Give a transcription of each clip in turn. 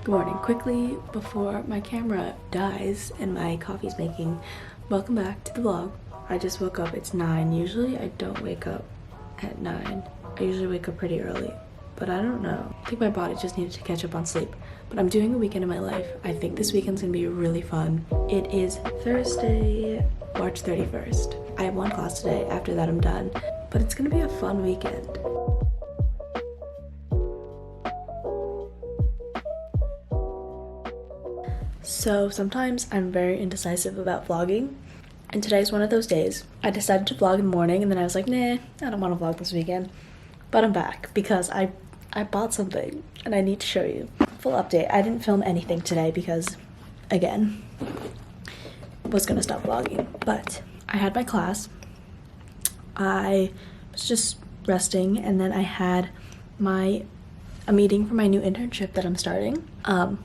Good morning. Quickly, before my camera dies and my coffee's making, welcome back to the vlog. I just woke up. It's 9. Usually I don't wake up at 9. I usually wake up pretty early, but I don't know. I think my body just needed to catch up on sleep. But I'm doing a weekend in my life. I think this weekend's gonna be really fun. It is Thursday, March 31st. I have one class today. After that, I'm done. But it's gonna be a fun weekend. So sometimes I'm very indecisive about vlogging, and today's one of those days. I decided to vlog in the morning, and then I was like, nah, I don't want to vlog this weekend. But I'm back because I bought something and I need to show you. Full update, I didn't film anything today because, again, was gonna stop vlogging. But I had my class, I was just resting, and then I had a meeting for my new internship that I'm starting,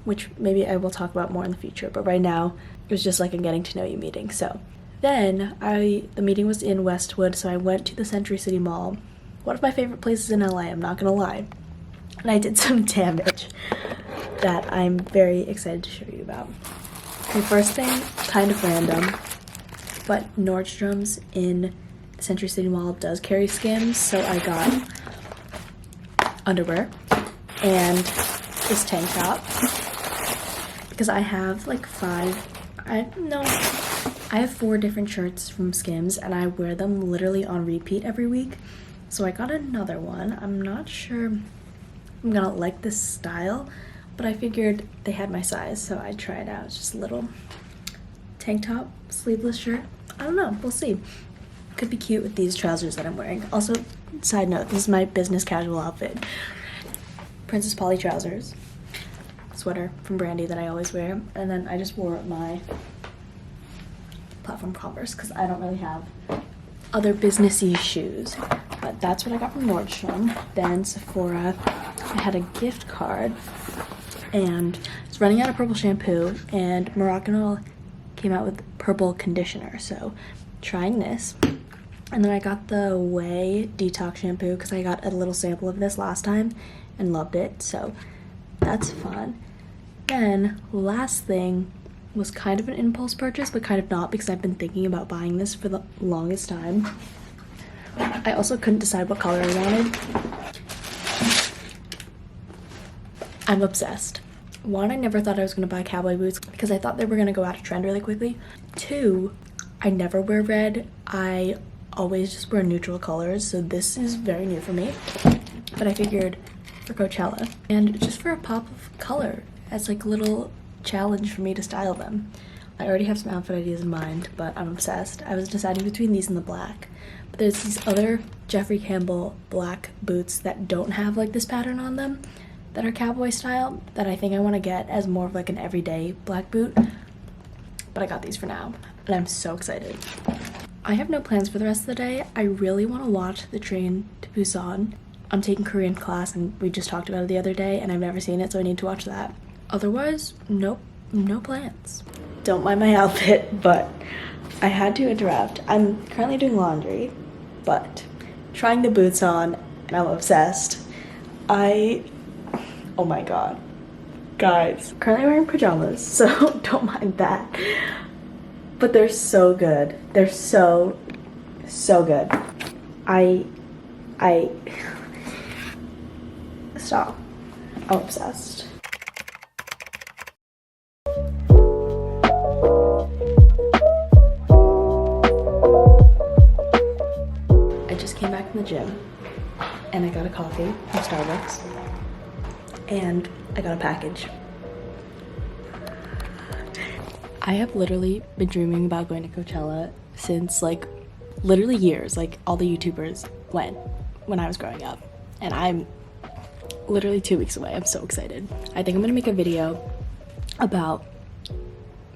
which maybe I will talk about more in the future, but right now it was just like a getting to know you meeting. So then the meeting was in Westwood, so I went to the Century City Mall, one of my favorite places in LA, I'm not gonna lie, and I did some damage that I'm very excited to show you about. Okay, first thing, kind of random, but Nordstrom's in the Century City Mall does carry Skims, so I got underwear and this tank top because I have like I have 4 different shirts from Skims and I wear them literally on repeat every week. So I got another one. I'm not sure I'm gonna like this style, but I figured they had my size, so I'd try it out. It's just a little tank top, sleeveless shirt. I don't know, we'll see. Could be cute with these trousers that I'm wearing. Also, side note, this is my business casual outfit. Princess Polly trousers, sweater from Brandy that I always wear, and then I just wore my platform Converse because I don't really have other businessy shoes. But that's what I got from Nordstrom. Then Sephora, I had a gift card, and it's running out of purple shampoo, and Moroccanoil came out with purple conditioner, so trying this. And then I got the Way Detox shampoo because I got a little sample of this last time and loved it, so that's fun. Then last thing was kind of an impulse purchase, but kind of not because I've been thinking about buying this for the longest time. I also couldn't decide what color I wanted. I'm obsessed. 1, I never thought I was gonna buy cowboy boots because I thought they were gonna go out of trend really quickly. 2, I never wear red. I always just wear neutral colors, so this is very new for me. But I figured for Coachella and just for a pop of color as like a little challenge for me to style them. I already have some outfit ideas in mind, but I'm obsessed. I was deciding between these and the black, but there's these other Jeffrey Campbell black boots that don't have like this pattern on them that are cowboy style that I think I want to get as more of like an everyday black boot, but I got these for now and I'm so excited. I have no plans for the rest of the day. I really want to watch the train to Busan. I'm taking Korean class and we just talked about it the other day and I've never seen it, so I need to watch that. Otherwise, nope, no plans. Don't mind my outfit, but I had to interrupt. I'm currently doing laundry, but trying the boots on and I'm obsessed. Oh my god. Guys, currently wearing pajamas, so don't mind that. But they're so good. They're so good. Stop. I'm obsessed. I just came back from the gym and I got a coffee from Starbucks and I got a package. I have literally been dreaming about going to Coachella since like literally years. Like all the YouTubers went when I was growing up and I'm literally 2 weeks away. I'm so excited. I think I'm gonna make a video about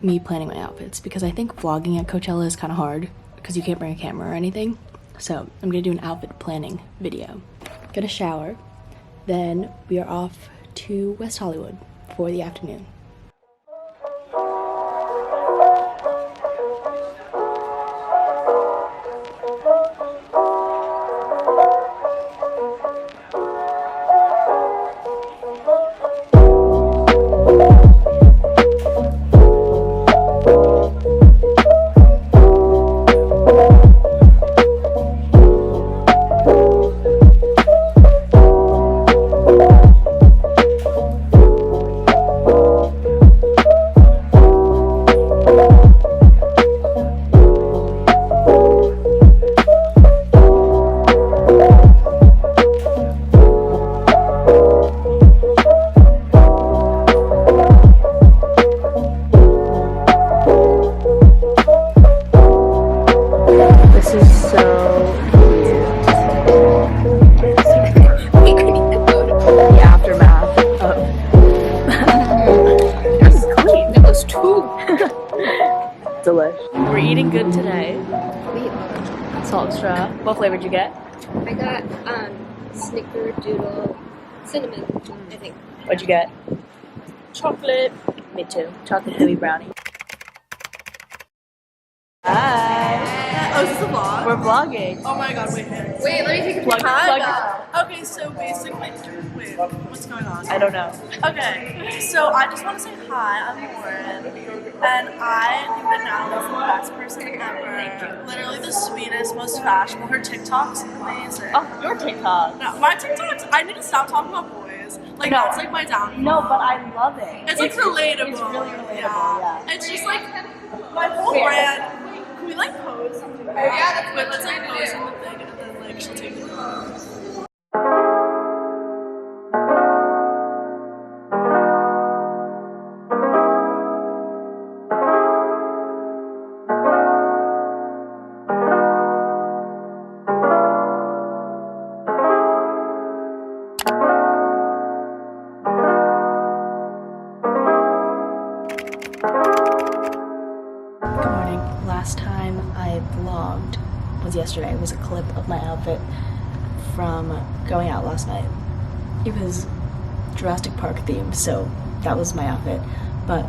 me planning my outfits because I think vlogging at Coachella is kind of hard because you can't bring a camera or anything. So I'm gonna do an outfit planning video. Get a shower, then we are off to West Hollywood for the afternoon. So cute. The aftermath of That's clean. That was two. delish. We're eating good today. We are. Salt straw. What flavor did you get? I got snickerdoodle cinnamon, I think. What'd you get? Chocolate. Me too. Chocolate heavy brownie. Hi. Oh, is this a vlog? We're vlogging. Oh my god, wait. Wait, let me take a Plug, picture. plug yourself. Okay, so basically, wait, what's going on? I don't know. Okay, so I just want to say hi, I'm Lauren, and I think that Natalie is the best person ever. Thank you. Literally the sweetest, most fashionable. Her TikTok's amazing. Oh, your TikTok. No, my TikToks, I need to stop talking about boys. Like, No. that's like my downfall. No, but I love it. It's like relatable. It's really relatable, yeah. It's just like my whole brand. Can we like pose something? Yeah, that's good. Let's like pose on the thing and then like she'll take it off. Last time I vlogged was yesterday. It was a clip of my outfit from going out last night. It was Jurassic Park themed, so that was my outfit. But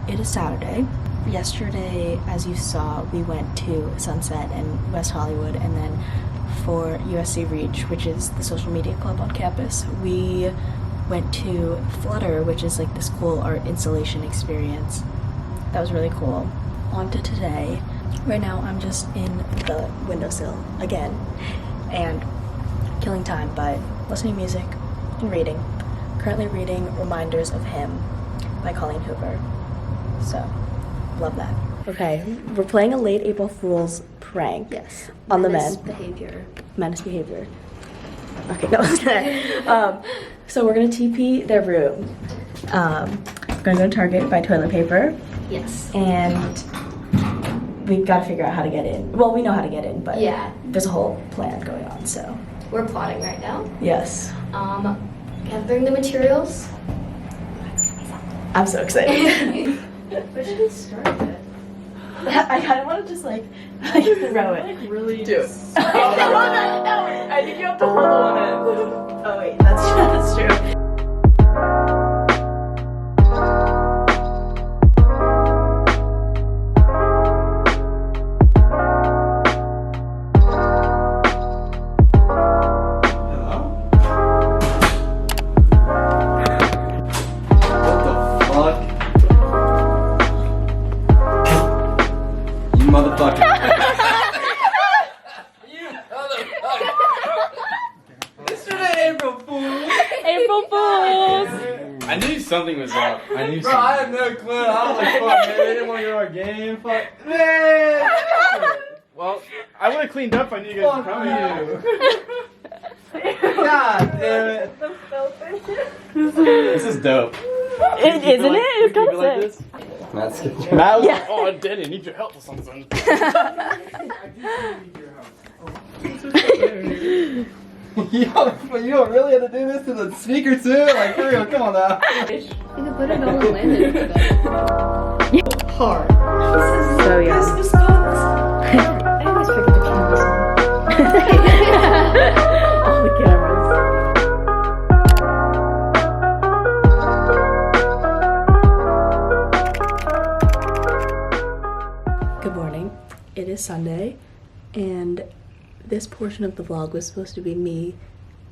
it is Saturday. Yesterday, as you saw, we went to Sunset and West Hollywood, and then for USC Reach, which is the social media club on campus, we went to Flutter, which is like this cool art installation experience. That was really cool. On to today. Right now I'm just in the windowsill again and killing time by listening to music and reading. Currently reading Reminders of Him by Colleen Hoover. So, love that. Okay, we're playing a late April Fool's prank. Yes. On the men. Behavior. Menace behavior. Okay, that was that. So we're gonna TP their room. We're gonna go to Target, buy toilet paper. Yes. And we've got to figure out how to get in. Well, we know how to get in, but Yeah. there's a whole plan going on, so. We're plotting right now. Yes. Gathering the materials. I'm so excited. Where should we start with? I kind of want to just like throw it. Really Do it. No, I think you have to hold the one in. Oh wait, that's true. April Fools! I knew something was up. I knew Bro, something. I had no clue. I was like, fuck, man, they didn't want to go to our game. Fuck, man. Well, I would have cleaned up if I knew you guys were Fuck coming. God damn it. This is dope. Isn't it? It's kind of sick. Matt's Matt was Yeah. like, oh, I didn't need your help or something. You don't really have to do this to the speaker too? Like, for real, come on now. You can put it on the landing. Hard. So yeah. I always forget the cameras on. All the cameras. Good morning. It is Sunday, and this portion of the vlog was supposed to be me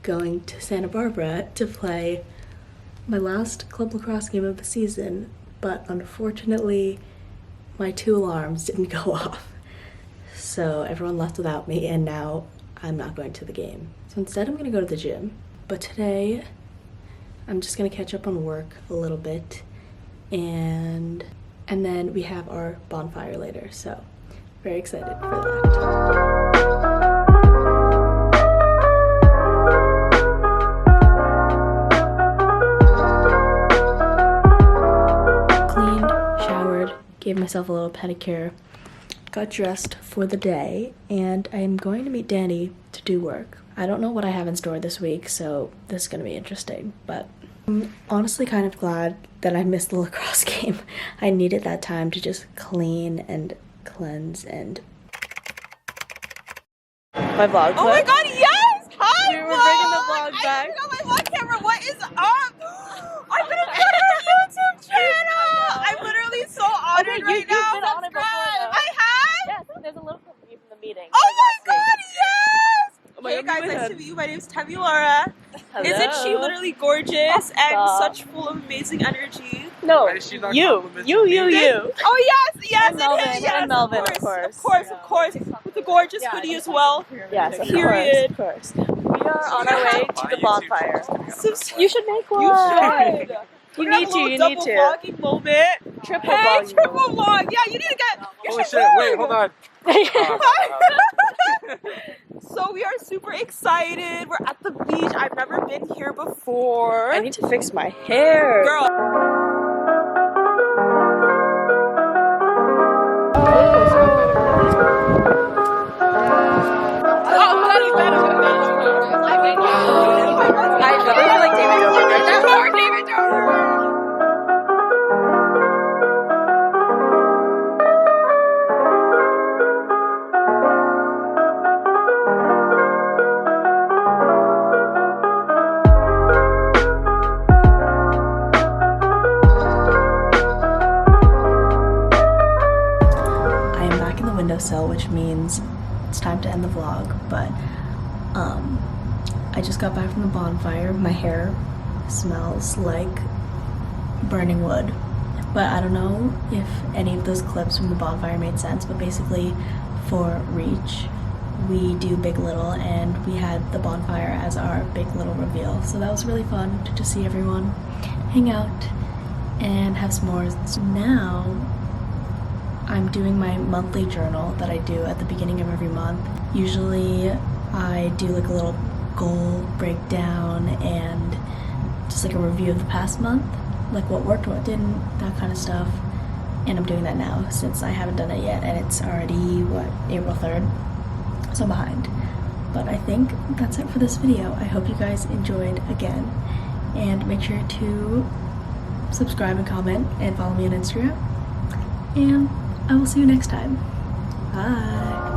going to Santa Barbara to play my last club lacrosse game of the season, but unfortunately my 2 alarms didn't go off. So everyone left without me, and now I'm not going to the game. So instead I'm gonna go to the gym. But today I'm just gonna catch up on work a little bit, and then we have our bonfire later, so very excited for that. Gave myself a little pedicure. got dressed for the day, and I'm going to meet Danny to do work. I don't know what I have in store this week, so this is going to be interesting, but I'm honestly kind of glad that I missed the lacrosse game. I needed that time to just clean and cleanse and... My vlog clip. Oh my god, yes! Hi, We were bringing the vlog back. I forgot my vlog camera. What is up? I'm gonna put our YouTube channel! I'm literally so honored right now. You've been on it before, though. I have? Yes, there's a little clip of you from the meeting. Oh my god, yes! my Hey God, guys, my nice God. to meet you. My name's Temi Laura. Hello. Isn't she literally gorgeous and Stop. such full of amazing energy? No, Why is she not you. complimenting me? Oh yes, And Melvin, it is, yes, and Melvin, of of course, course. of course, with the gorgeous hoodie as well. Yes, of Period. course. We are on our way to the bonfire. So You should make one. you should. You We're gonna need have a to, little you double need to. vlogging moment. Triple Hey, vlogging triple moment. vlog. Yeah, you need to get. You Oh should shit, vlog. wait, hold on. So we are super excited. We're at the beach. I've never been here before. I need to fix my hair. Girl. I literally feel like David Dobrik. I am back in the windowsill, which means it's time to end the vlog, but I just got back from the bonfire. My hair smells like burning wood, but I don't know if any of those clips from the bonfire made sense, but basically for Reach, we do Big Little, and we had the bonfire as our Big Little reveal, so that was really fun to just see everyone hang out and have s'mores. So now I'm doing my monthly journal that I do at the beginning of every month. Usually I do like a little goal breakdown and just like a review of the past month, like what worked, what didn't, that kind of stuff. And I'm doing that now since I haven't done it yet, and it's already, what, April 3rd? So I'm behind. But I think that's it for this video. I hope you guys enjoyed again, and make sure to subscribe and comment and follow me on Instagram. And I will see you next time. Bye.